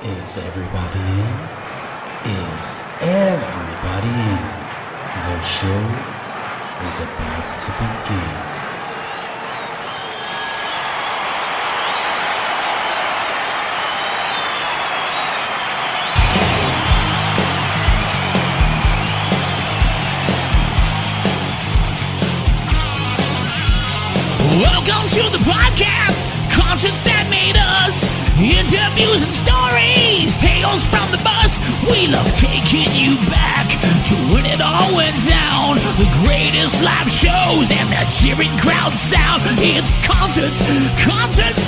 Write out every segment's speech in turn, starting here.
Is everybody in? Is everybody in? The show is about to begin. Welcome to the podcast, concerts that made us, interviews and stories, tales from the bus. We love taking you back to when it all went down. The greatest live shows and that cheering crowd sound. It's concerts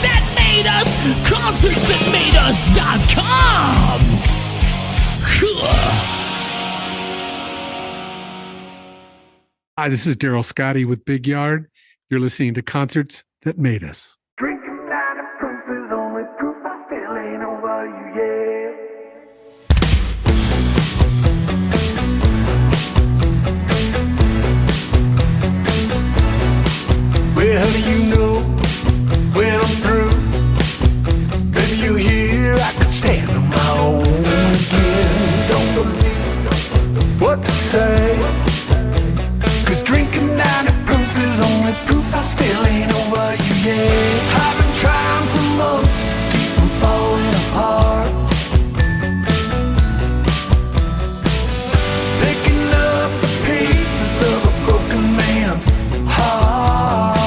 that made us, concertsthatmadeus.com. Hi, this is Darryl Scotti with Big Yard. You're listening to Concerts That Made Us. Drinking down the proof is only proof I still ain't over you yet. Well, you know, when I'm through, maybe you hear I could stand on my own again. Don't believe what they say, 'cause drinking down the proof is only proof I still ain't over you yet. I've been trying for months to keep from falling apart, picking up the pieces of a broken man's heart.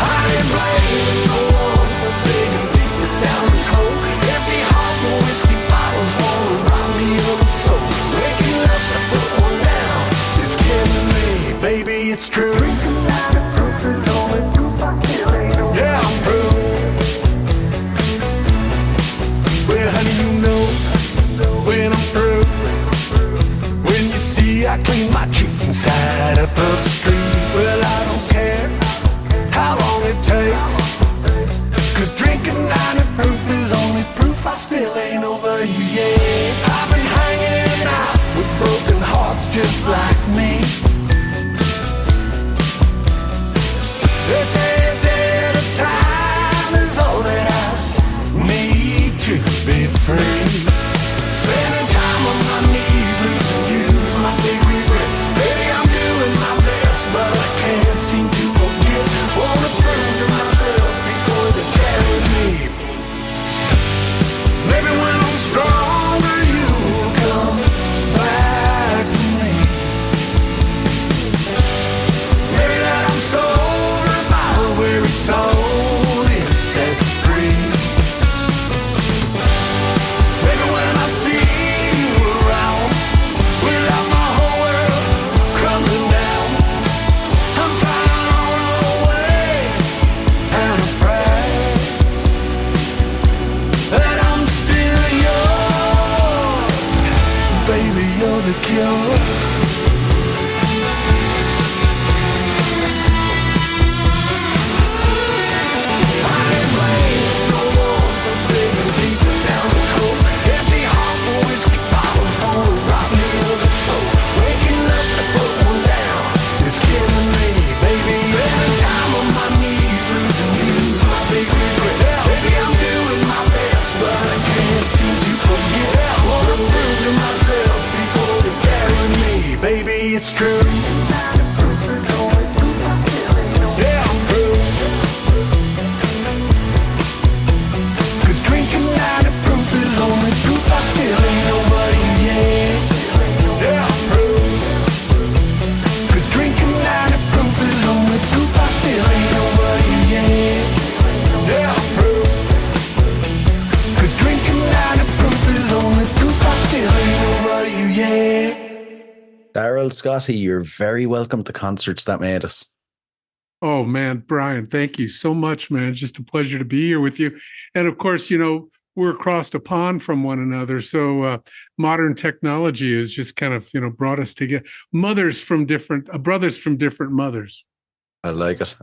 I ain't blaming no one for digging deeper down this hole. Empty heart and whiskey bottles wanna rob me of the soul. Waking up to put one down is killing me, baby, it's true. Drinking out of proof is only proof I still ain't over. Yeah, I'm through. Well, honey, you know when I'm through, when you see I clean my chicken side up of the street. Well, I don't care how long it takes, 'cause drinking out of proof is only proof I still ain't over you yet. I've been hanging out with broken hearts just like me. They say a day at a time is all that I need to be free. Spending time on my knees, losing you is my big regret. Baby, I'm doing my best, but I can't seem to forget. Wanna prove to myself before they carry me. Maybe when I'm stronger, you will come back to me. Maybe that I'm sober, my weary soul is set free. Maybe when I see you around, without my whole world crumbling down, I'm flying all away, and I pray that I'm still yours. Baby, you're the cure. Baby, it's true. Yeah, I'm through. 'Cause drinking out of proof is only proof I still ain't over you yet. Yeah, I'm through. 'Cause drinking out of proof is only proof I still ain't over you yet. Yeah, I'm through. 'Cause drinking out of proof is only proof I still ain't over you yet. Darryl Scotti, you're very welcome to Concerts That Made Us. Oh, man, Brian, thank you so much, man. Just a pleasure to be here with you. And of course, you know, we're across the pond from one another. So modern technology has just kind of, you know, brought us together. Brothers from different mothers. I like it.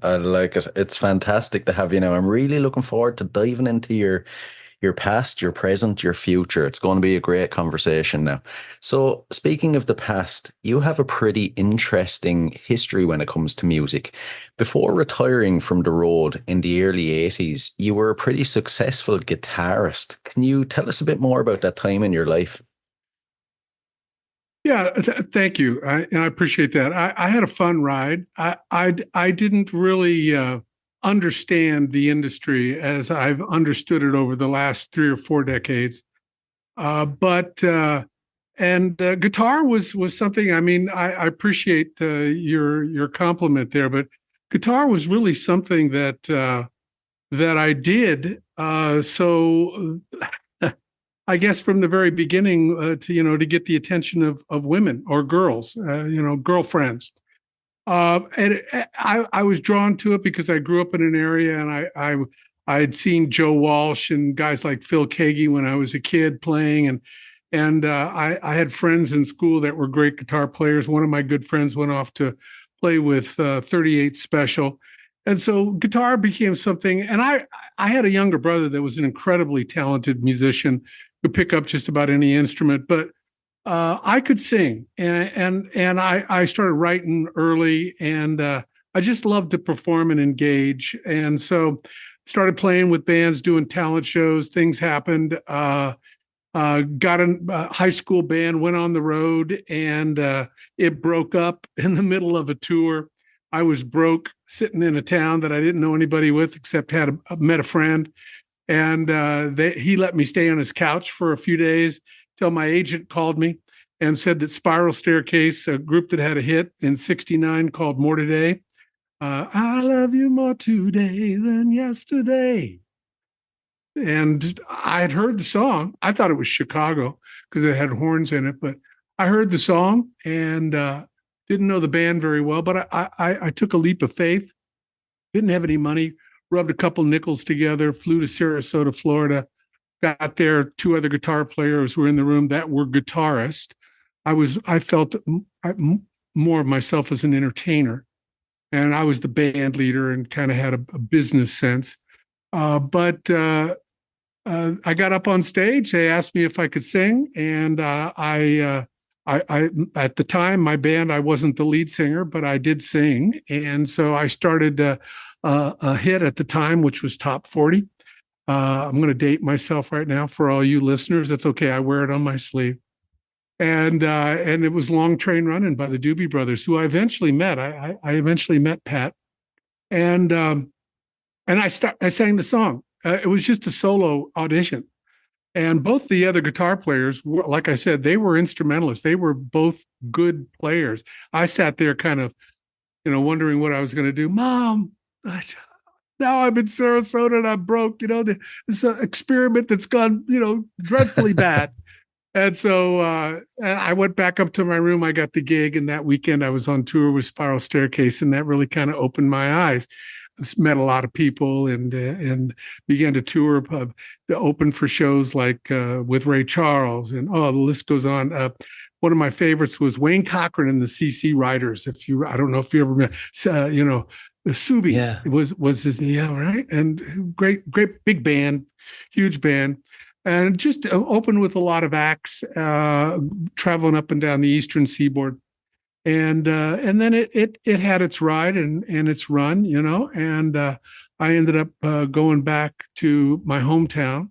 It's fantastic to have you now. I'm really looking forward to diving into your your past, your present, your future. It's going to be a great conversation now. So, speaking of the past, you have a pretty interesting history when it comes to music. Before retiring from the road in the early 80s, you were a pretty successful guitarist. Can you tell us a bit more about that time in your life? Yeah, thank you. I appreciate that. I had a fun ride. I didn't really understand the industry as I've understood it over the last 3 or 4 decades. But guitar was something. I mean, I appreciate your compliment there, but guitar was really something that I did. So I guess from the very beginning, to get the attention of women or girls, girlfriends. I was drawn to it because I grew up in an area, and I had seen Joe Walsh and guys like Phil Keaggy when I was a kid playing, and I had friends in school that were great guitar players. One of my good friends went off to play with 38 Special, and so guitar became something. And I had a younger brother that was an incredibly talented musician, could pick up just about any instrument, but I could sing, and I started writing early, and I just loved to perform and engage, and so started playing with bands, doing talent shows. Things happened. Got a high school band, went on the road, and it broke up in the middle of a tour. I was broke, sitting in a town that I didn't know anybody with, except met a friend. And he let me stay on his couch for a few days till my agent called me and said that Spiral Staircase, a group that had a hit in '69 called More Today, I love you more today than yesterday. And I had heard the song. I thought it was Chicago because it had horns in it, but I heard the song and didn't know the band very well. But I took a leap of faith, didn't have any money, rubbed a couple nickels together, flew to Sarasota, Florida, got there. 2 other guitar players were in the room that were guitarists. I felt more of myself as an entertainer, and I was the band leader and kind of had a business sense. But I got up on stage. They asked me if I could sing, and I at the time, my band, I wasn't the lead singer, but I did sing, and so I started a hit at the time, which was top 40. I'm going to date myself right now for all you listeners. That's okay. I wear it on my sleeve. And it was Long Train Running by the Doobie Brothers, who I eventually met. I eventually met Pat, and I sang the song. It was just a solo audition, and both the other guitar players were, like I said, they were instrumentalists. They were both good players. I sat there kind of, wondering what I was going to do. Mom, now I'm in Sarasota and I'm broke. It's an experiment that's gone, dreadfully bad. And so I went back up to my room. I got the gig, and that weekend I was on tour with Spiral Staircase, and that really kind of opened my eyes. I met a lot of people and began to tour, to open for shows like with Ray Charles, and the list goes on. One of my favorites was Wayne Cochran and the CC Riders. I don't know if you ever met, Subi, Yeah. was his, right? And great big band, huge band. And just opened with a lot of acts, traveling up and down the Eastern Seaboard, and then it had its ride and its run, And I ended up going back to my hometown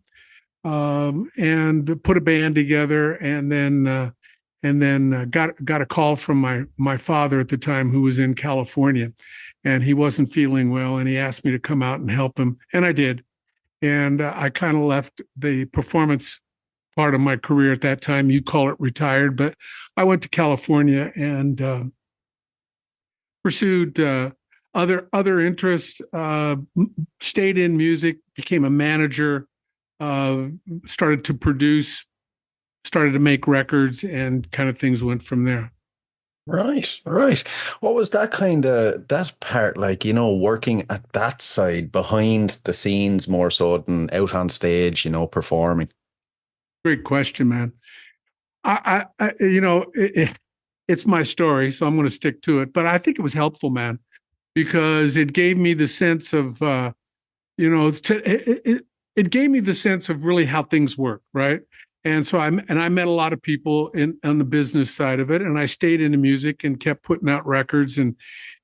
and put a band together, and then got a call from my father at the time, who was in California, and he wasn't feeling well, and he asked me to come out and help him, and I did. And I kind of left the performance part of my career at that time. You call it retired, but I went to California and pursued other interests, stayed in music, became a manager, started to produce, started to make records, and kind of things went from there. Right. What was that part like, working at that side behind the scenes more so than out on stage, performing? Great question, man. It's my story, so I'm going to stick to it. But I think it was helpful, man, because it gave me the sense of, it gave me the sense of really how things work, right? And so I met a lot of people on the business side of it, and I stayed into music and kept putting out records, and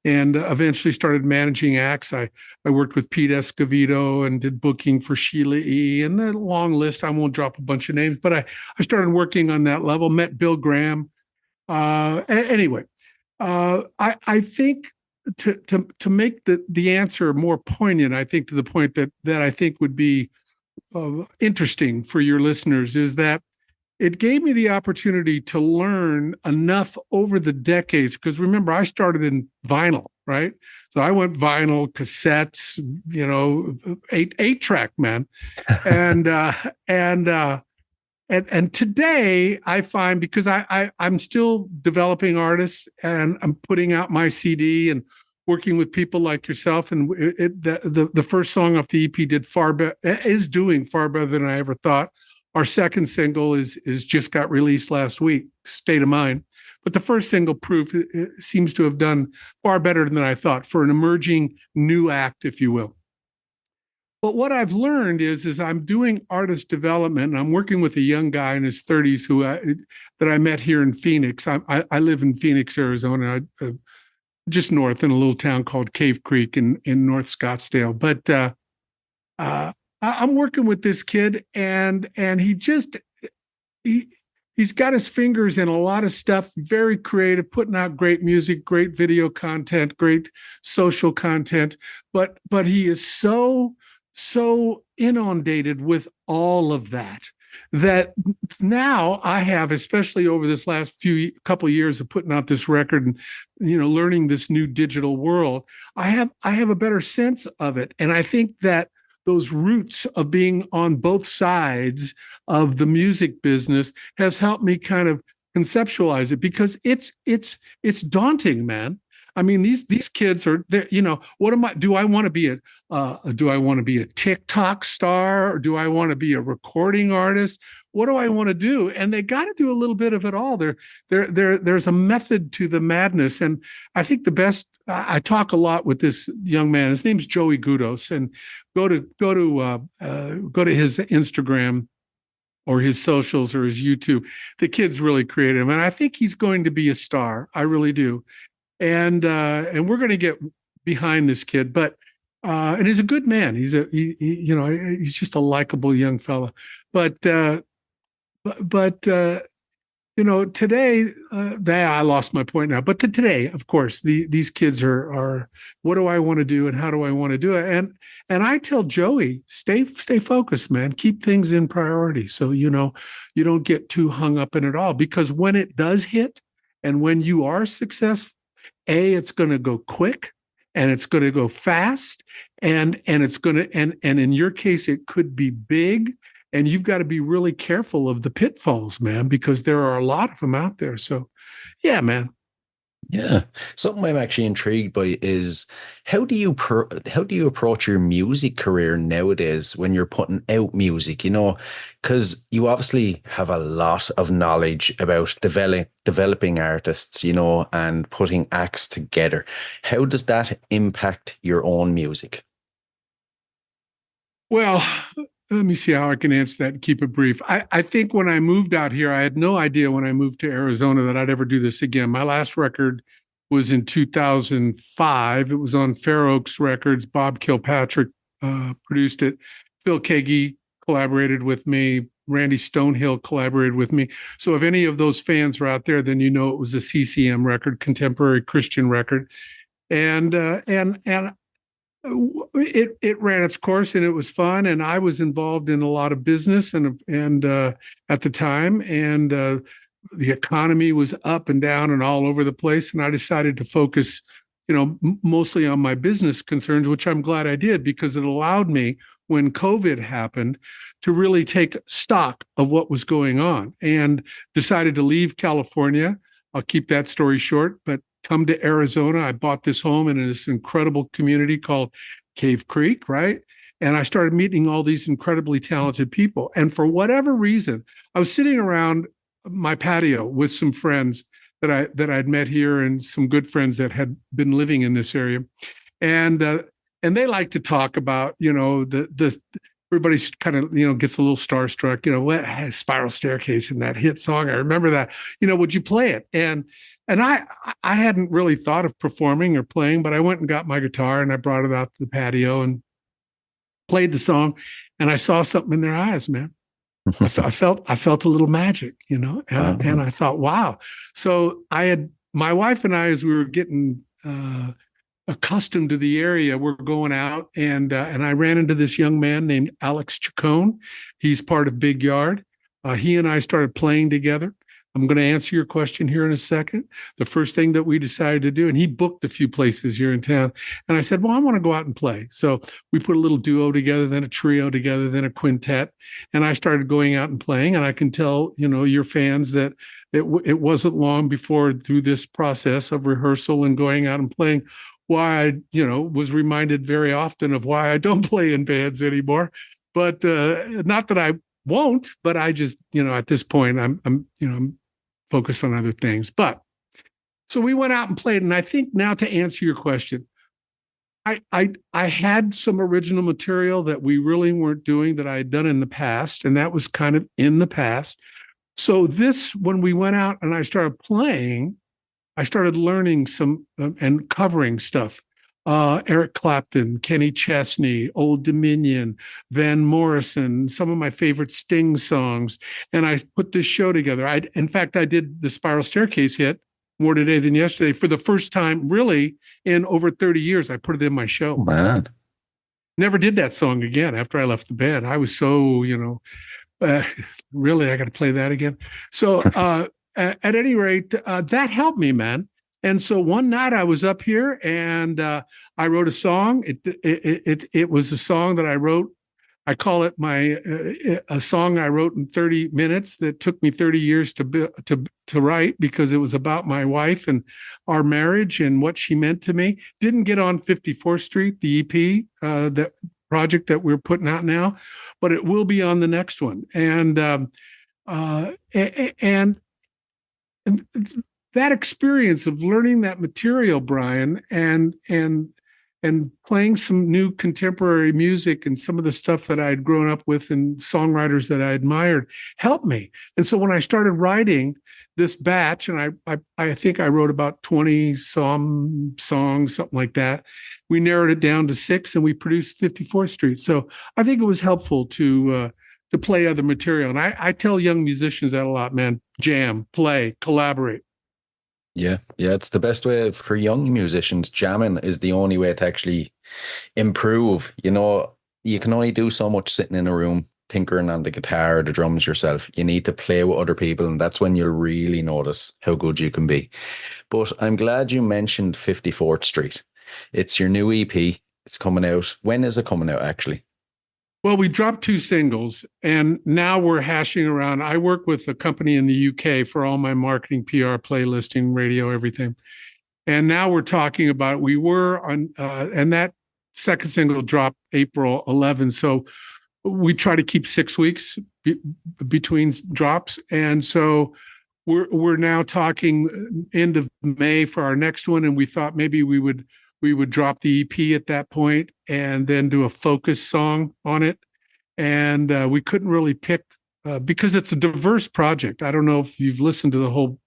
eventually started managing acts. I worked with Pete Escovedo and did booking for Sheila E. And the long list, I won't drop a bunch of names, but I started working on that level. Met Bill Graham. Anyway, I think to make the answer more poignant, I think to the point that I think would be interesting for your listeners, is that it gave me the opportunity to learn enough over the decades. Because remember, I started in vinyl, right? So I went vinyl, cassettes, eight track, man, and today I find, because I'm still developing artists and I'm putting out my CD and working with people like yourself, and the first song off the EP is doing far better than I ever thought. Our second single is just got released last week, State of Mind. But the first single, Proof, it seems to have done far better than I thought for an emerging new act, if you will. But what I've learned is I'm doing artist development, and I'm working with a young guy in his 30s that I met here in Phoenix. I live in Phoenix, Arizona, just north, in a little town called Cave Creek in North Scottsdale. But I'm working with this kid, and he's got his fingers in a lot of stuff, very creative, putting out great music, great video content, great social content. But he is so inundated with all of that now I have, especially over this last couple of years of putting out this record and learning this new digital world, I have a better sense of it. And I think that those roots of being on both sides of the music business has helped me kind of conceptualize it, because it's daunting, man. I mean, these kids are there. What am I? Do I want to be a TikTok star, or do I want to be a recording artist? What do I want to do? And they got to do a little bit of it all. There's a method to the madness, and I think the best. I talk a lot with this young man. His name's Joey Gudos, and go to his Instagram or his socials or his YouTube. The kid's really creative, and I think he's going to be a star. I really do. And we're going to get behind this kid, and he's a good man. He's just a likable young fella. But today, I lost my point now. But today, of course, these kids are. What do I want to do, and how do I want to do it? And I tell Joey, stay focused, man. Keep things in priority, so you don't get too hung up in it all. Because when it does hit, and when you are successful, it's going to go quick, and it's going to go fast, and it's going to, and in your case, it could be big, and you've got to be really careful of the pitfalls, man, because there are a lot of them out there. So, yeah, man. Yeah. Something I'm actually intrigued by is how do you approach your music career nowadays when you're putting out music, because you obviously have a lot of knowledge about developing artists, and putting acts together. How does that impact your own music? Well, let me see how I can answer that and keep it brief. I think when I moved out here, I had no idea when I moved to Arizona that I'd ever do this again. My last record was in 2005. It was on Fair Oaks Records. Bob Kilpatrick produced it. Phil Kagi collaborated with me. Randy Stonehill collaborated with me. So if any of those fans are out there, then it was a CCM record, contemporary Christian record. And it ran its course, and it was fun, and I was involved in a lot of business and at the time, and the economy was up and down and all over the place, and I decided to focus mostly on my business concerns, which I'm glad I did, because it allowed me, when COVID happened, to really take stock of what was going on, and decided to leave California. I'll keep that story short, but come to Arizona. I bought this home in this incredible community called Cave Creek, right? And I started meeting all these incredibly talented people. And for whatever reason, I was sitting around my patio with some friends that I'd met here, and some good friends that had been living in this area. And they like to talk about, the everybody's kind of, gets a little starstruck, what Spiral Staircase and that hit song. I remember that, would you play it? And I hadn't really thought of performing or playing, but I went and got my guitar and I brought it out to the patio and played the song, and I saw something in their eyes, man. I felt a little magic, and I thought, wow. So my wife and I, as we were getting accustomed to the area, we're going out, and I ran into this young man named Alex Chacon. He's part of Big Yard. He and I started playing together. I'm going to answer your question here in a second. The first thing that we decided to do, and he booked a few places here in town, and I said, well, I want to go out and play. So we put a little duo together, then a trio together, then a quintet, and I started going out and playing. And I can tell, your fans that it wasn't long before, through this process of rehearsal and going out and playing, why I, was reminded very often of why I don't play in bands anymore. But not that I won't, but I just, at this point, I'm focused on other things. But so we went out and played, and I think now, to answer your question, I had some original material that we really weren't doing, that I had done in the past, and that was kind of in the past. So when we went out and I started playing, I started learning some and covering stuff. Eric Clapton, Kenny Chesney, Old Dominion, Van Morrison, some of my favorite Sting songs. And I put this show together. In fact, I did the Spiral Staircase hit, More Today Than Yesterday, for the first time really in over 30 years. I put it in my show. Man. Never did that song again after I left the band. I was so, really, I got to play that again. So at any rate, that helped me, man. And so one night I was up here and I wrote a song. It was a song that I wrote. I call it a song I wrote in 30 minutes that took me 30 years to write, because it was about my wife and our marriage and what she meant to me. Didn't get on 54th Street, the EP, that project that we're putting out now, but it will be on the next one. And that experience of learning that material, Brian, and playing some new contemporary music and some of the stuff that I had grown up with and songwriters that I admired helped me. And so when I started writing this batch, and I think I wrote about 20 songs, something like that, we narrowed it down to 6 and we produced 54th Street. So I think it was helpful to play other material. And I tell young musicians that a lot, man. Jam, play, collaborate. Yeah, it's the best way for young musicians. Jamming is the only way to actually improve. You can only do so much sitting in a room tinkering on the guitar or the drums yourself. You need to play with other people, and that's when you'll really notice how good you can be. But I'm glad you mentioned 54th Street. It's your new EP. It's coming out. When is it coming out, actually? Well, we dropped 2 singles, and now we're hashing around. I work with a company in the UK for all my marketing, PR, playlisting, radio, everything. And now we're talking about, we were on, and that second single dropped April 11. So we try to keep 6 weeks between drops. And so we're now talking end of May for our next one. And we thought maybe we would drop the EP at that point and then do a focus song on it. And we couldn't really pick, because it's a diverse project. I don't know if you've listened to the whole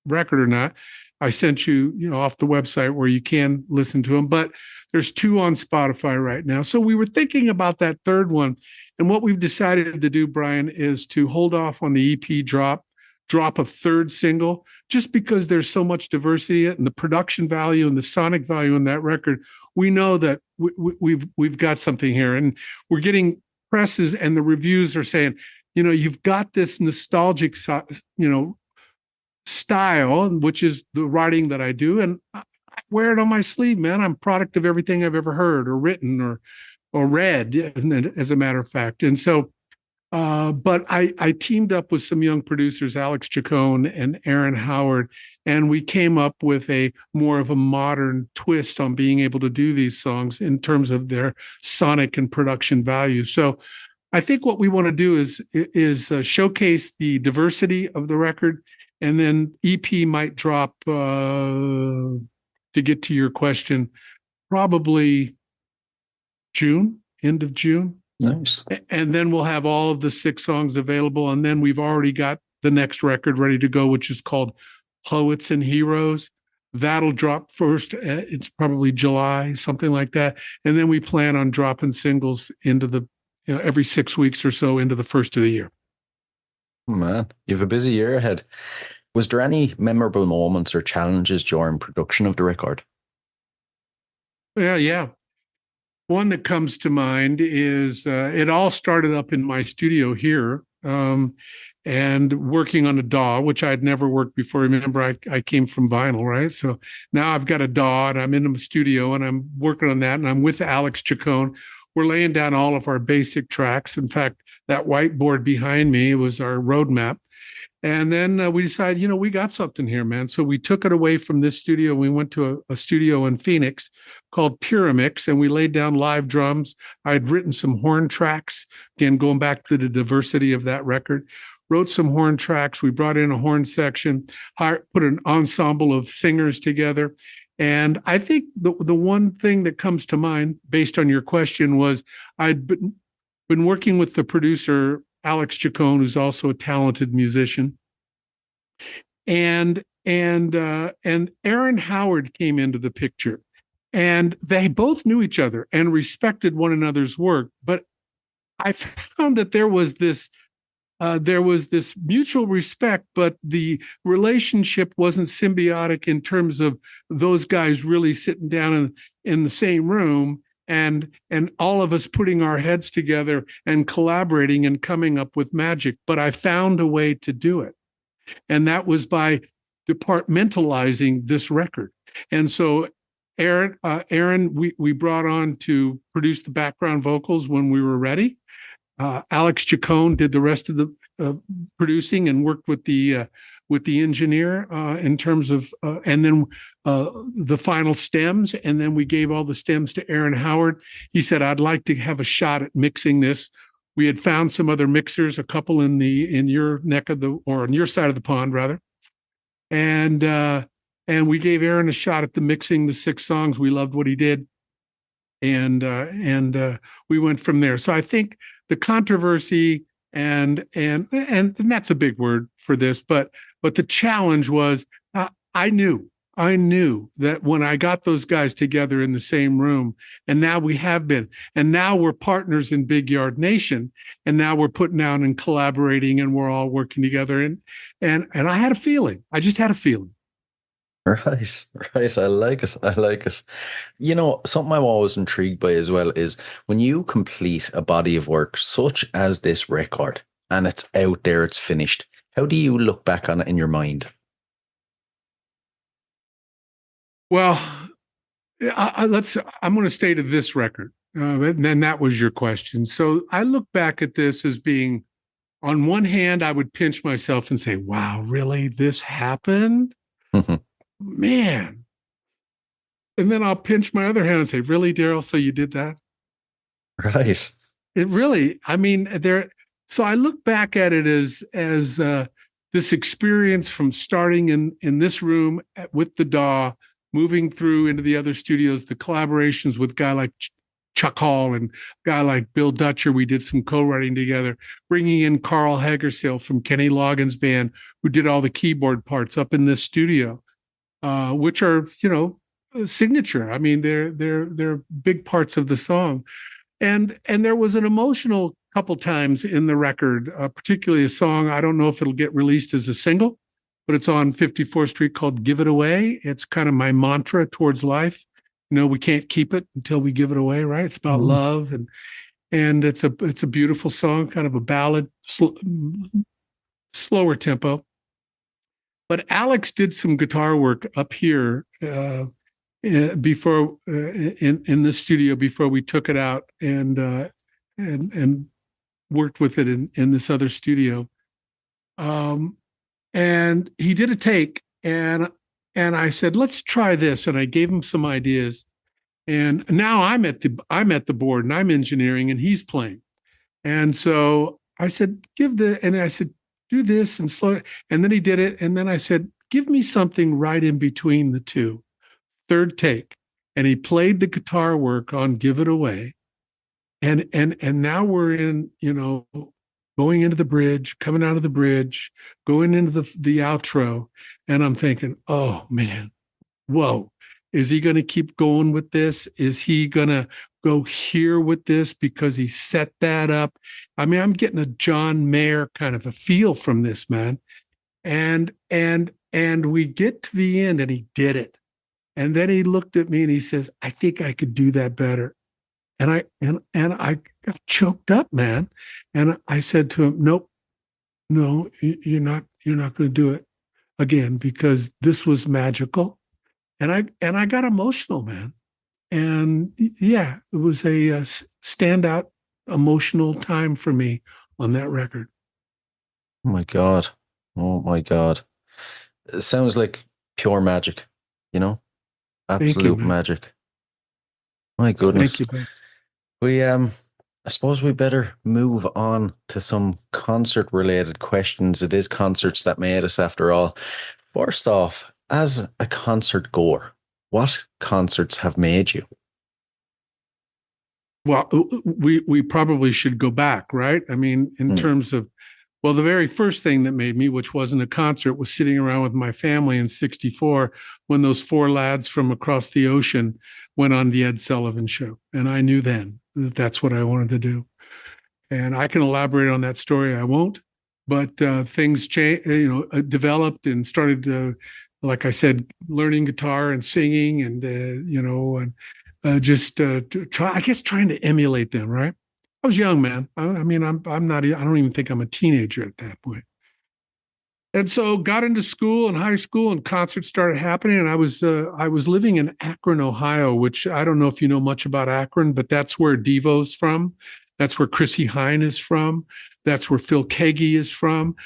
record or not. I sent you, off the website where you can listen to them, but there's 2 on Spotify right now. So we were thinking about that third one. And what we've decided to do, Brian, is to hold off on the EP drop a third single, just because there's so much diversity in it, and the production value and the sonic value in that record. We know that we've got something here, and we're getting presses, and the reviews are saying, you've got this nostalgic, style, which is the writing that I do, and I wear it on my sleeve, man. I'm a product of everything I've ever heard or written or read, as a matter of fact. And so, but I teamed up with some young producers, Alex Chacon and Aaron Howard, and we came up with a more of a modern twist on being able to do these songs in terms of their sonic and production value. So I think what we want to do is showcase the diversity of the record, and then EP might drop, to get to your question, probably June, end of June. Nice. And then we'll have all of the 6 songs available. And then we've already got the next record ready to go, which is called Poets and Heroes. That'll drop first. It's probably July, something like that. And then we plan on dropping singles into the, every 6 weeks or so into the first of the year. Oh, man, you have a busy year ahead. Was there any memorable moments or challenges during production of the record? Yeah. One that comes to mind is it all started up in my studio here, and working on a DAW, which I'd never worked before. Remember, I came from vinyl, right? So now I've got a DAW and I'm in the studio and I'm working on that, and I'm with Alex Chacon. We're laying down all of our basic tracks. In fact, that whiteboard behind me was our roadmap. And then we decided, we got something here, man. So we took it away from this studio. We went to a studio in Phoenix called Pyramix, and we laid down live drums. I had written some horn tracks, again, going back to the diversity of that record. Wrote some horn tracks. We brought in a horn section, put an ensemble of singers together. And I think the one thing that comes to mind, based on your question, was I'd been working with the producer, Alex Chacon, who's also a talented musician. And Aaron Howard came into the picture. And they both knew each other and respected one another's work. But I found that there was this mutual respect, but the relationship wasn't symbiotic in terms of those guys really sitting down in the same room and all of us putting our heads together and collaborating and coming up with magic. But I found a way to do it. And that was by departmentalizing this record. And so Aaron, we brought on to produce the background vocals when we were ready. Alex Chacon did the rest of the producing and worked with the engineer in terms of, and then the final stems. And then we gave all the stems to Aaron Howard. He said, "I'd like to have a shot at mixing this." We had found some other mixers, a couple in your neck of or on your side of the pond rather, and we gave Aaron a shot at the mixing the 6 songs. We loved what he did, and we went from there. So I think the controversy and that's a big word for this, but the challenge was I knew that when I got those guys together in the same room, and now we have been, and now we're partners in Big Yard Nation, and now we're putting out and collaborating, and we're all working together, and I had a feeling. I just had a feeling. Right. I like it. Something I'm always intrigued by as well is when you complete a body of work such as this record and it's out there, it's finished, how do you look back on it in your mind? Well, I'm going to stay to this record. And then that was your question. So I look back at this as being, on one hand, I would pinch myself and say, wow, really? This happened? Man. And then I'll pinch my other hand and say, really, Darryl? So you did that? Right. It really, I mean, so I look back at it as this experience from starting in this room with the DAW, moving through into the other studios, the collaborations with a guy like Chuck Hall and a guy like Bill Dutcher. We did some co-writing together, bringing in Carl Hagersale from Kenny Loggins' band, who did all the keyboard parts up in this studio, which are, signature. I mean, they're big parts of the song. And there was an emotional couple times in the record, particularly a song, I don't know if it'll get released as a single, but it's on 54th Street called Give It Away. It's kind of my mantra towards life. We can't keep it until we give it away, right? It's about love, and it's a beautiful song, kind of a ballad, slower tempo. But Alex did some guitar work up here before in the studio before we took it out and worked with it in this other studio. And he did a take, and I said, let's try this. And I gave him some ideas. And now I'm at the board and I'm engineering and he's playing. And so I said, do this and slow it. And then he did it. And then I said, give me something right in between the two. Third take. And he played the guitar work on Give It Away. and now we're in, going into the bridge, coming out of the bridge, going into the outro, and I'm thinking, oh man, whoa, is he going to keep going with this? Is he going to go here with this because he set that up? I mean, I'm getting a John Mayer kind of a feel from this, man. And we get to the end and he did it. And then he looked at me and he says, I think I could do that better. And I got choked up, man. And I said to him, nope, no, you're not going to do it again, because this was magical. And I got emotional, man. And yeah, it was a standout emotional time for me on that record. Oh my God. Oh my God. It sounds like pure magic, absolute magic. My goodness. Thank you, man. I suppose we better move on to some concert related questions. It is concerts that made us after all. First off, as a concert goer, what concerts have made you? Well, we probably should go back, right? I mean, in terms of, well, the very first thing that made me, which wasn't a concert, was sitting around with my family in '64 when those four lads from across the ocean went on the Ed Sullivan Show. And I knew then that that's what I wanted to do. And I can elaborate on that story. I won't, but things changed, developed and started, like I said, learning guitar and singing and, trying to emulate them, right? I was young, man. I don't even think I'm a teenager at that point. And so got into school and high school, and concerts started happening. And I was living in Akron, Ohio, which I don't know if you know much about Akron, but that's where Devo's from. That's where Chrissie Hynde is from. That's where Phil Keaggy is from.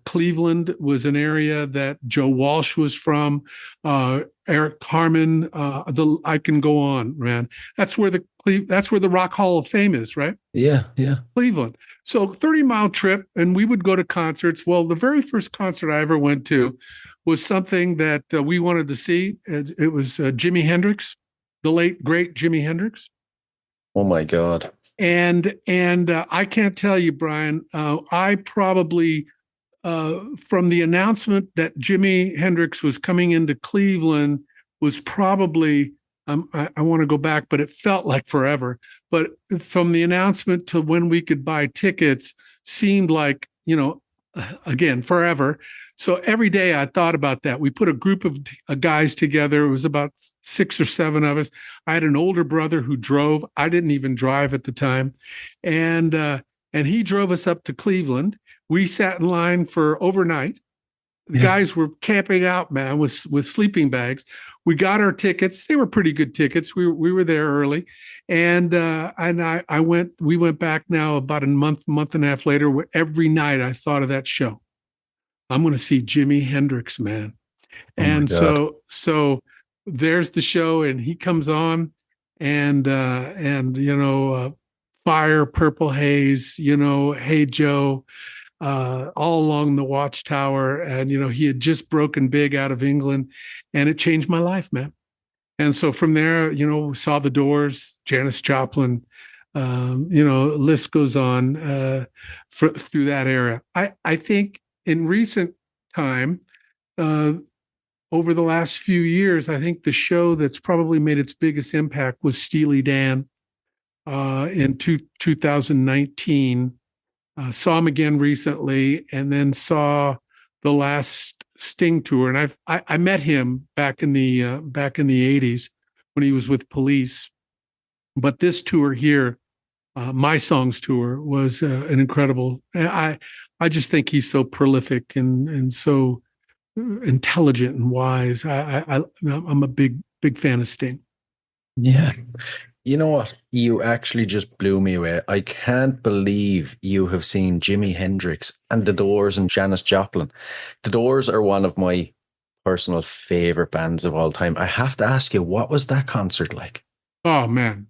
Cleveland was an area that Joe Walsh was from. Eric Carmen. I can go on, man. That's where the Rock Hall of Fame is, right? Yeah. Cleveland. So 30-mile trip, and we would go to concerts. Well, the very first concert I ever went to was something that we wanted to see. It was Jimi Hendrix, the late great Jimi Hendrix. Oh my God. And I can't tell you, Brian, I probably, from the announcement that Jimi Hendrix was coming into Cleveland, was probably, I want to go back, but it felt like forever. But from the announcement to when we could buy tickets seemed like, again, forever. So every day I thought about that. We put a group of guys together. It was about 6 or 7 of us. I had an older brother who drove. I didn't even drive at the time. And he drove us up to Cleveland. We sat in line for overnight. The guys were camping out, man, with sleeping bags. We got our tickets. They were pretty good tickets. We were there early. And we went back now about a month and a half later, where every night I thought of that show. I'm going to see Jimi Hendrix, man. And so there's the show, and he comes on, and Fire, Purple Haze, Hey Joe, all along the Watchtower. And, he had just broken big out of England, and it changed my life, man. And so from there, saw the Doors, Janis Joplin, list goes on through that era. I think in recent time, over the last few years, I think the show that's probably made its biggest impact was Steely Dan in 2019. Saw him again recently, and then saw the last Sting tour. And I met him back in the 80s when he was with Police. But this tour here, My Songs tour, was an incredible. I just think he's so prolific and so intelligent and wise. I'm a big fan of Sting. Yeah. You know what? You actually just blew me away. I can't believe you have seen Jimi Hendrix and the Doors and Janis Joplin. The Doors are one of my personal favorite bands of all time. I have to ask you, what was that concert like? Oh, man.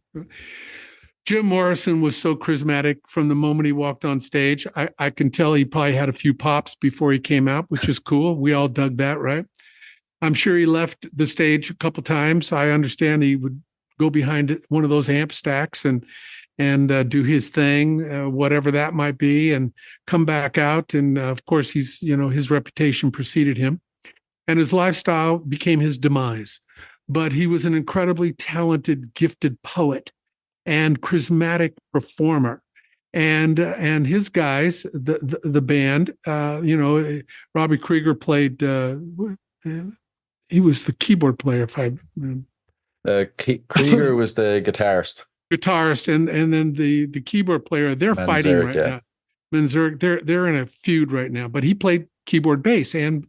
Jim Morrison was so charismatic from the moment he walked on stage. I can tell he probably had a few pops before he came out, which is cool. We all dug that, right? I'm sure he left the stage a couple times. I understand he would go behind one of those amp stacks and and do his thing, whatever that might be, and come back out. And of course, his reputation preceded him, and his lifestyle became his demise. But he was an incredibly talented, gifted poet and charismatic performer. And his guys, the band, Robbie Krieger played. He was the keyboard player. If I Krieger was the guitarist, and then the keyboard player. They're fighting right now. Manzurek, they're in a feud right now. But he played keyboard, bass, and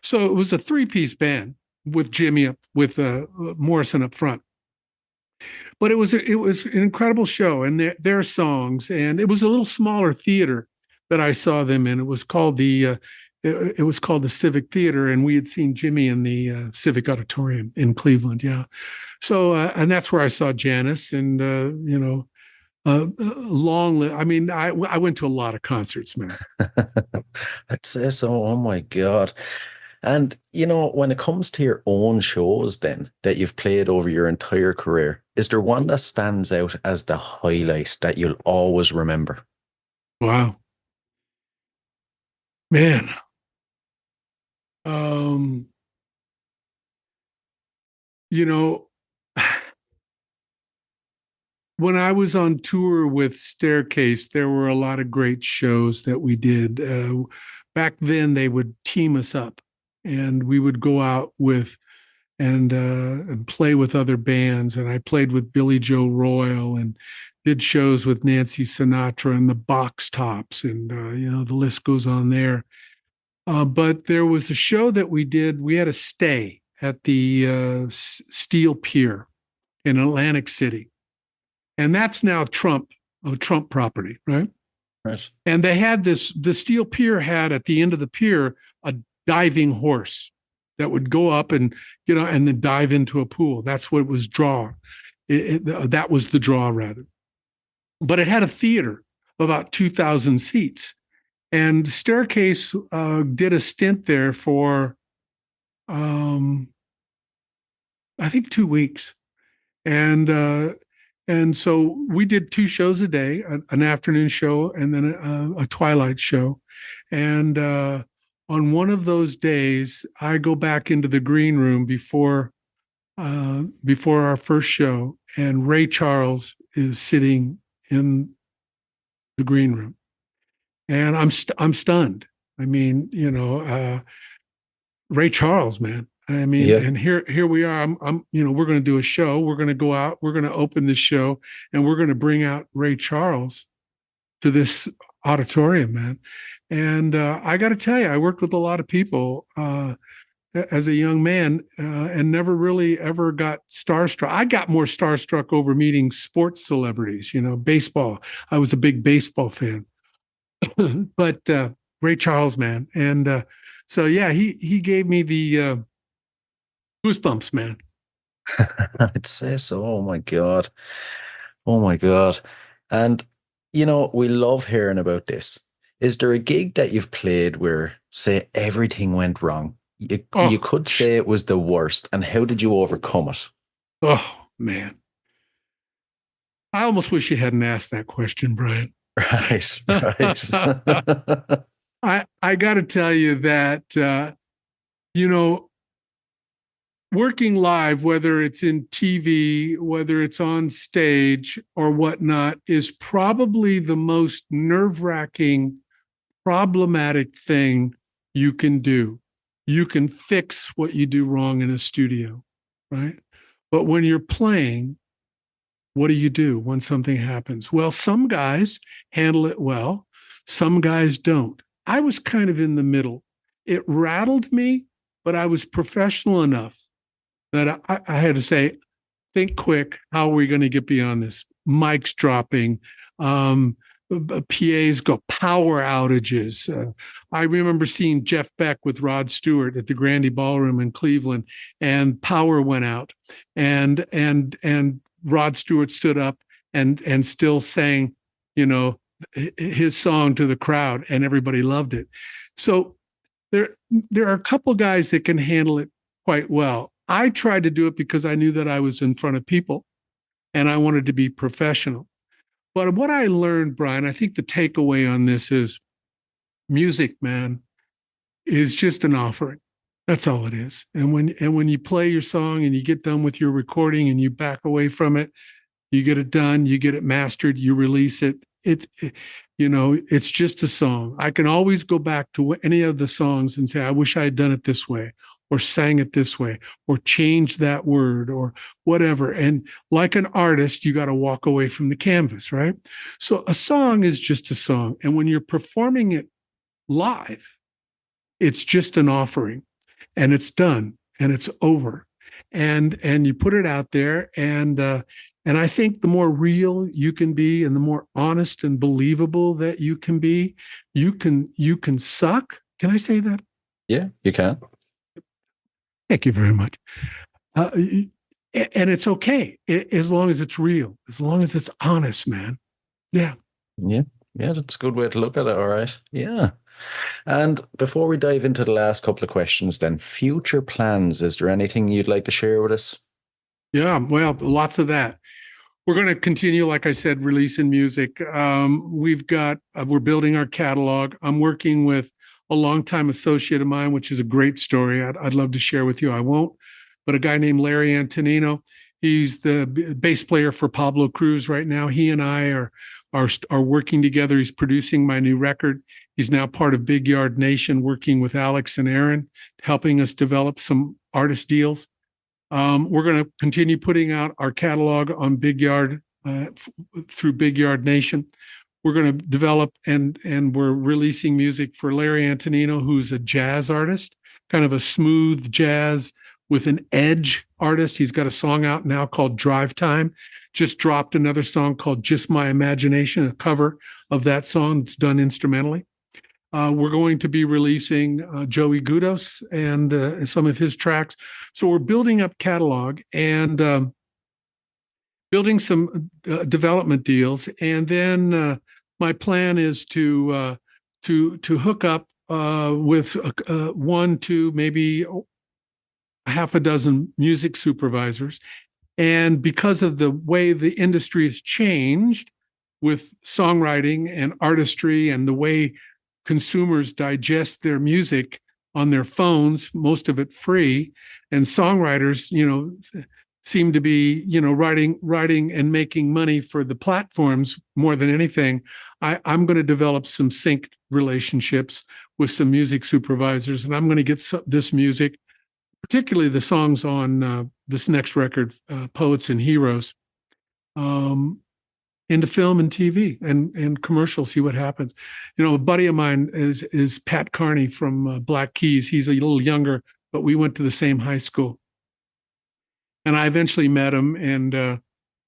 so it was a 3-piece band with Jimmy with Morrison up front. But it was an incredible show, and their songs, and it was a little smaller theater that I saw them in. It was called the Civic Theater, and we had seen Jimmy in the Civic Auditorium in Cleveland. Yeah, so and that's where I saw Janis, and I mean, I went to a lot of concerts, man. I'd say so. Oh my God. And, when it comes to your own shows then that you've played over your entire career, is there one that stands out as the highlight that you'll always remember? Wow. Man. When I was on tour with Staircase, there were a lot of great shows that we did. Back then, they would team us up, and we would go out and play with other bands. And I played with Billy Joe Royal and did shows with Nancy Sinatra and the Box Tops, and the list goes on there. But there was a show that we did. We had a stay at the Steel Pier in Atlantic City. And that's now Trump property, right? Right. And they had the Steel Pier had at the end of the pier a diving horse that would go up and and then dive into a pool. That's what it was that was the draw, rather. But it had a theater of about 2,000 seats, and Staircase did a stint there for I think 2 weeks, and so we did 2 shows a day, an afternoon show and then a twilight show. And on one of those days, I go back into the green room before our first show, and Ray Charles is sitting in the green room, and I'm stunned. I mean, Ray Charles, man. I mean, yeah. And here we are. We're going to do a show. We're going to go out. We're going to open this show, and we're going to bring out Ray Charles to this auditorium, man. And I got to tell you, I worked with a lot of people as a young man, and never really ever got starstruck. I got more starstruck over meeting sports celebrities. Baseball. I was a big baseball fan, but Ray Charles, man, and so yeah, he gave me the goosebumps, man. I'd say so. Oh my God. Oh my God. And, we love hearing about this. Is there a gig that you've played where, say, everything went wrong? You could say it was the worst. And how did you overcome it? Oh, man. I almost wish you hadn't asked that question, Brian. Right. I got to tell you that, working live, whether it's in TV, whether it's on stage or whatnot, is probably the most nerve-wracking, problematic thing you can do. You can fix what you do wrong in a studio, right? But when you're playing, what do you do when something happens? Well, some guys handle it well. Some guys don't. I was kind of in the middle. It rattled me, but I was professional enough that I had to say, think quick. How are we going to get beyond this? Mics dropping, PAs go, power outages. I remember seeing Jeff Beck with Rod Stewart at the Grandy Ballroom in Cleveland, and power went out, and Rod Stewart stood up and still sang, his song to the crowd, and everybody loved it. So there are a couple guys that can handle it quite well. I tried to do it because I knew that I was in front of people and I wanted to be professional. But what I learned, Brian, I think the takeaway on this is music, man, is just an offering. That's all it is. And when you play your song and you get done with your recording and you back away from it, you get it done, you get it mastered, you release it. It's just a song. I can always go back to any of the songs and say, I wish I had done it this way, or sang it this way, or changed that word, or whatever. And like an artist, you got to walk away from the canvas, right? So a song is just a song. And when you're performing it live, it's just an offering, and it's done, and it's over. And you put it out there, and I think the more real you can be, and the more honest and believable that you can be, you can suck. Can I say that? Yeah, you can. Thank you very much. And it's okay as long as it's real, as long as it's honest, man. Yeah. Yeah. Yeah, that's a good way to look at it. All right. Yeah. And before we dive into the last couple of questions, then, future plans. Is there anything you'd like to share with us? Yeah, well, lots of that. We're going to continue, like I said, releasing music. We're building our catalog. I'm working with a longtime associate of mine, which is a great story. I'd love to share with you. I won't. But a guy named Larry Antonino, he's the bass player for Pablo Cruz right now. He and I are working together. He's producing my new record. He's now part of Big Yard Nation, working with Alex and Aaron, helping us develop some artist deals. We're going to continue putting out our catalog on Big Yard through Big Yard Nation. We're going to develop and we're releasing music for Larry Antonino, who's a jazz artist, kind of a smooth jazz with an edge artist. He's got a song out now called Drive Time. Just dropped another song called Just My Imagination, a cover of that song that's done instrumentally. We're going to be releasing Joey Gudos and some of his tracks. So we're building up catalog and building some development deals. And then my plan is to hook up with one, two, maybe a half a dozen music supervisors. And because of the way the industry has changed with songwriting and artistry and the way consumers digest their music on their phones, most of it free, and songwriters, seem to be, writing and making money for the platforms more than anything. I'm going to develop some synced relationships with some music supervisors, and I'm going to get this music, particularly the songs on this next record, Poets and Heroes, into film and TV and commercial, see what happens. A buddy of mine is Pat Carney from Black Keys. He's a little younger, but we went to the same high school. And I eventually met him, and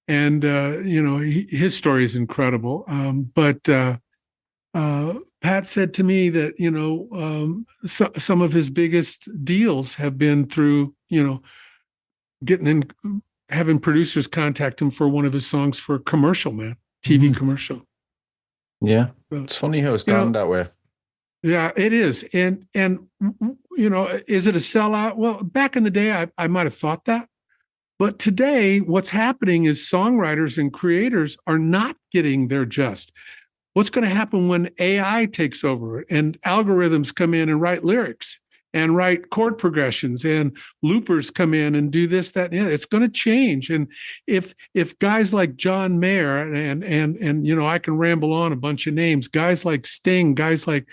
his story is incredible. But Pat said to me that, some of his biggest deals have been through, having producers contact him for one of his songs for a commercial, man, TV commercial. Yeah. So, It's funny how it's gone that way. Yeah, it is. And is it a sellout? Well, back in the day, I might have thought that. But today, what's happening is songwriters and creators are not getting their just. What's going to happen when AI takes over and algorithms come in and write lyrics and write chord progressions and loopers come in and do this, that, and it's going to change. And if guys like John Mayer and I can ramble on a bunch of names, guys like Sting, guys like,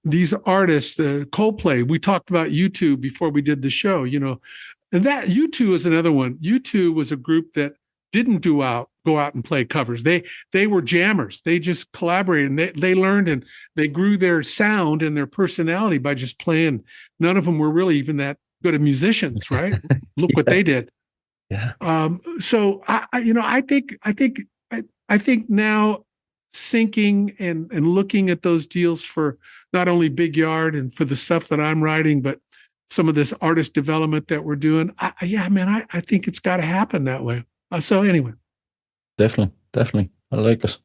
these artists, Coldplay, we talked about U2 before we did the show, and that U2 is another one. U2 was a group that didn't go out and play covers. They were jammers. They just collaborated, and they learned and they grew their sound and their personality by just playing. None of them were really even that good of musicians, right? Look what they did. Yeah. So I think now syncing and looking at those deals for not only Big Yard and for the stuff that I'm writing, but some of this artist development that we're doing. I think it's got to happen that way. So anyway. Definitely. I like it.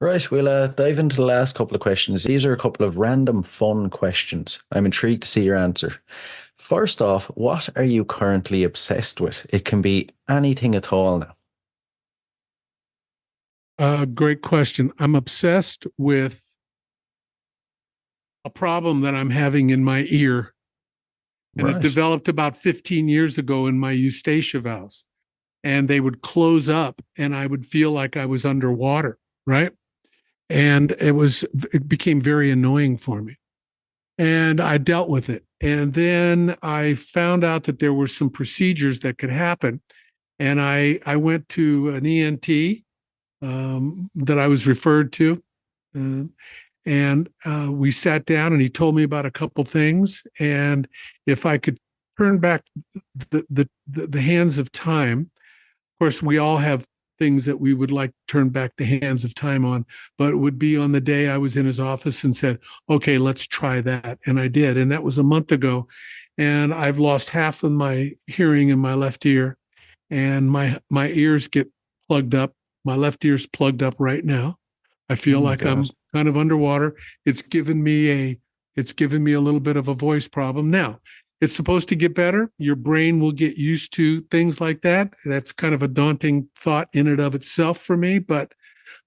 Right, we'll dive into the last couple of questions. These are a couple of random fun questions. I'm intrigued to see your answer. First off, what are you currently obsessed with? It can be anything at all now. Great question. I'm obsessed with a problem that I'm having in my ear. And it Right. developed about 15 years ago in my eustachian valves. And they would close up and I would feel like I was underwater, right? And it became very annoying for me. And I dealt with it. And then I found out that there were some procedures that could happen. And I went to an ENT that I was referred to. And we sat down and he told me about a couple things. And if I could turn back the hands of time, of course, we all have things that we would like to turn back the hands of time on, but it would be on the day I was in his office and said, okay, let's try that. And I did. And that was a month ago. And I've lost half of my hearing in my left ear. And my ears get plugged up. My left ear's plugged up right now. I feel like God. I'm kind of underwater. It's given me a little bit of a voice problem. Now, it's supposed to get better. Your brain will get used to things like that. That's kind of a daunting thought in and of itself for me, but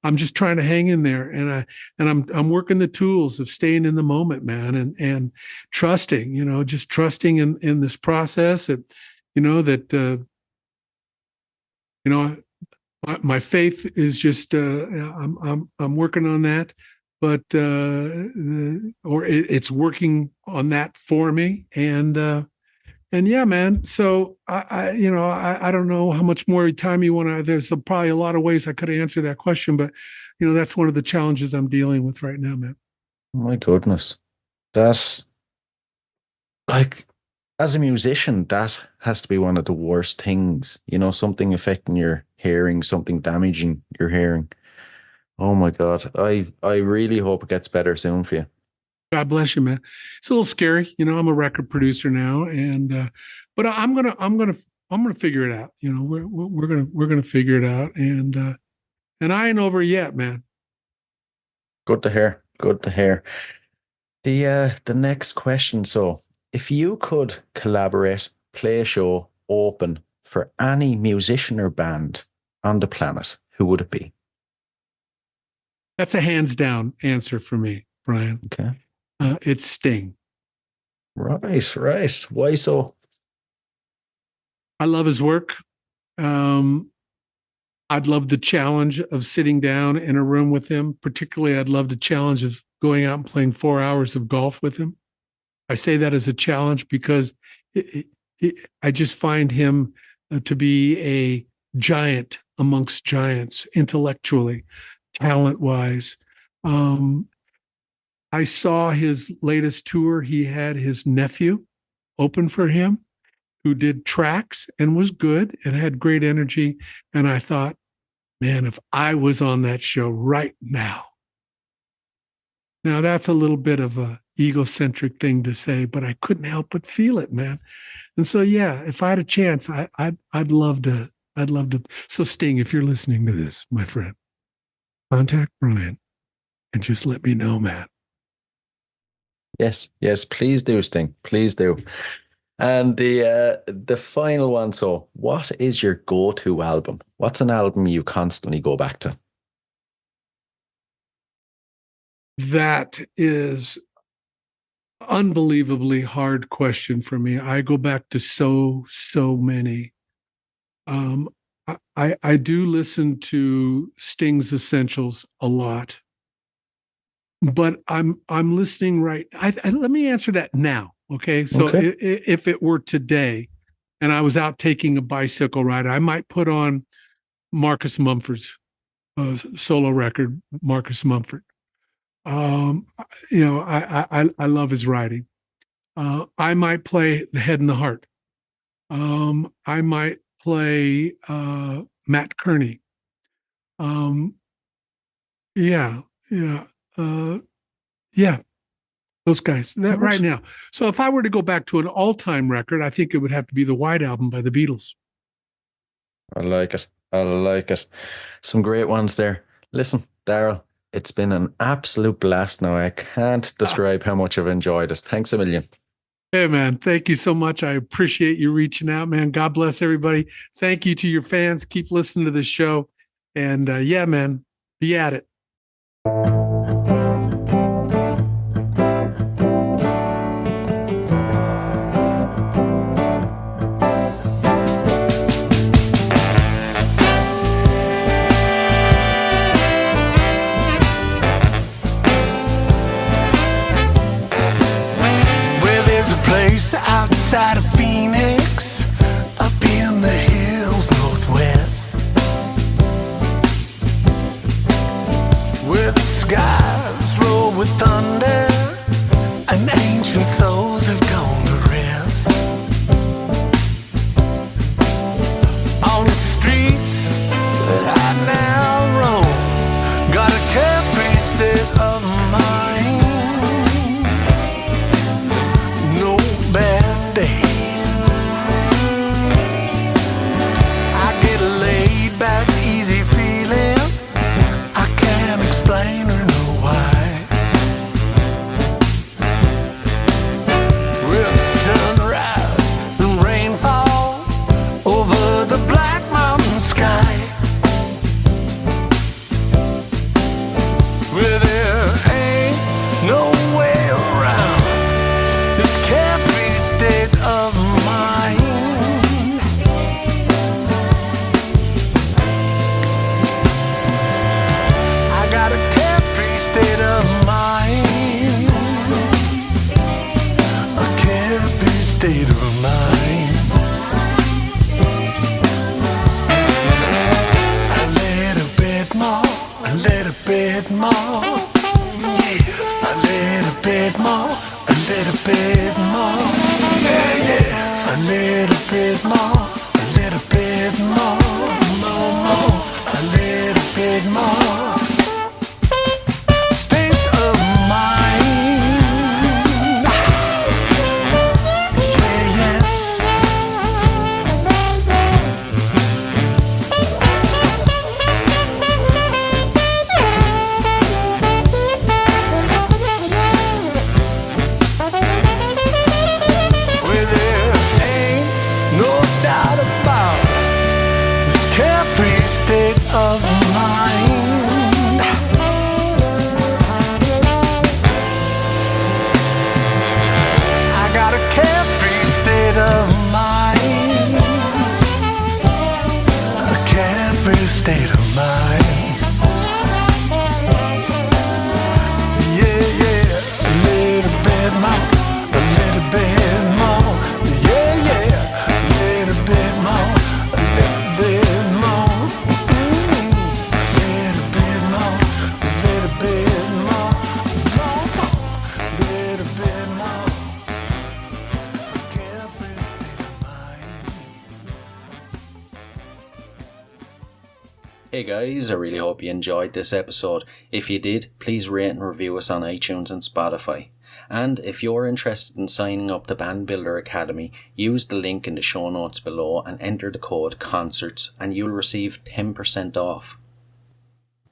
I'm just trying to hang in there. And I'm working the tools of staying in the moment, man, and trusting, just trusting in this process that, my faith is just I'm working on that, but it's working on that for me, and yeah, man. So I don't know how much more time you want to. There's probably a lot of ways I could answer that question, but that's one of the challenges I'm dealing with right now, man. My goodness, that's like, as a musician, that has to be one of the worst things. Something affecting your hearing, something damaging your hearing. Oh my God. I really hope it gets better soon for you. God bless you, man. It's a little scary. I'm a record producer now, and but I'm gonna figure it out. We're gonna figure it out, and I ain't over yet, man. Good to hear. Good to hear. The next question. So, if you could collaborate, play a show open for any musician or band on the planet, who would it be? That's a hands down answer for me, Brian. Okay. It's Sting. Right. Why so? I love his work. I'd love the challenge of sitting down in a room with him. Particularly, I'd love the challenge of going out and playing 4 hours of golf with him. I say that as a challenge because I just find him to be a giant amongst giants, intellectually, talent-wise. I saw his latest tour. He had his nephew open for him, who did tracks and was good and had great energy. And I thought, man, if I was on that show right now. Now that's a little bit of a egocentric thing to say, but I couldn't help but feel it, man. And so, yeah, if I had a chance, I'd love to. So Sting, if you're listening to this, my friend, contact Brian and just let me know, man. Yes, please do, Sting. Please do. And the final one. So, what is your go-to album? What's an album you constantly go back to? That is unbelievably hard question for me. I go back to so many. I do listen to Sting's Essentials a lot, but I'm listening right. Let me answer that now. Okay. So Okay. If it were today and I was out taking a bicycle ride, I might put on Marcus Mumford's solo record, Marcus Mumford. I love his writing. I might play The Head and the Heart. I might play Matt Kearney. Yeah. Those guys right now. So if I were to go back to an all-time record, I think it would have to be the White Album by the Beatles. I like it. Some great ones there. Listen, Darryl, it's been an absolute blast now. I can't describe how much I've enjoyed it. Thanks a million. Hey, man, thank you so much. I appreciate you reaching out, man. God bless everybody. Thank you to your fans. Keep listening to this show. And yeah, man, Be at it. Outside of Phoenix, up in the hills northwest, where the skies roll with thunder and ancient souls have gone to rest. On the streets that I now roam, got a carefree state of mind. No bad days. I get a laid back, easy feeling. I can't explain or know why. When the sunrise and rain falls over the black mountain sky, where there ain't no way around this carefree state of mind. I got a carefree state of mind. A carefree state of mind. A little bit more, a little bit more. Yeah, a little bit more, a little bit more. Yeah, yeah, a little bit more, a little bit more, more, a little bit more. State of mind. Yeah, yeah. Where there ain't no doubt about this carefree state of mind. I got a carefree state of mind. A carefree state of mind. Yeah, yeah, a little bit more, a little bit more. Yeah, yeah, a little bit more, a little bit more. A little bit more, a little bit more, a little bit more. A carefree state of mind. Hey guys, I really hope you enjoyed this episode. If you did, please rate and review us on iTunes and Spotify. And if you're interested in signing up to Band Builder Academy, use the link in the show notes below and enter the code CONCERTS and you'll receive 10% off.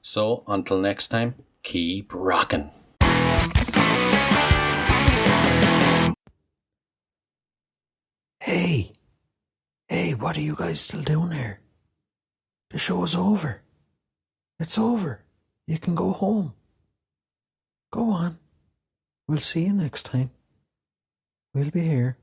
So, until next time, keep rocking. Hey, what are you guys still doing here? The show's over. It's over. You can go home. Go on. We'll see you next time. We'll be here.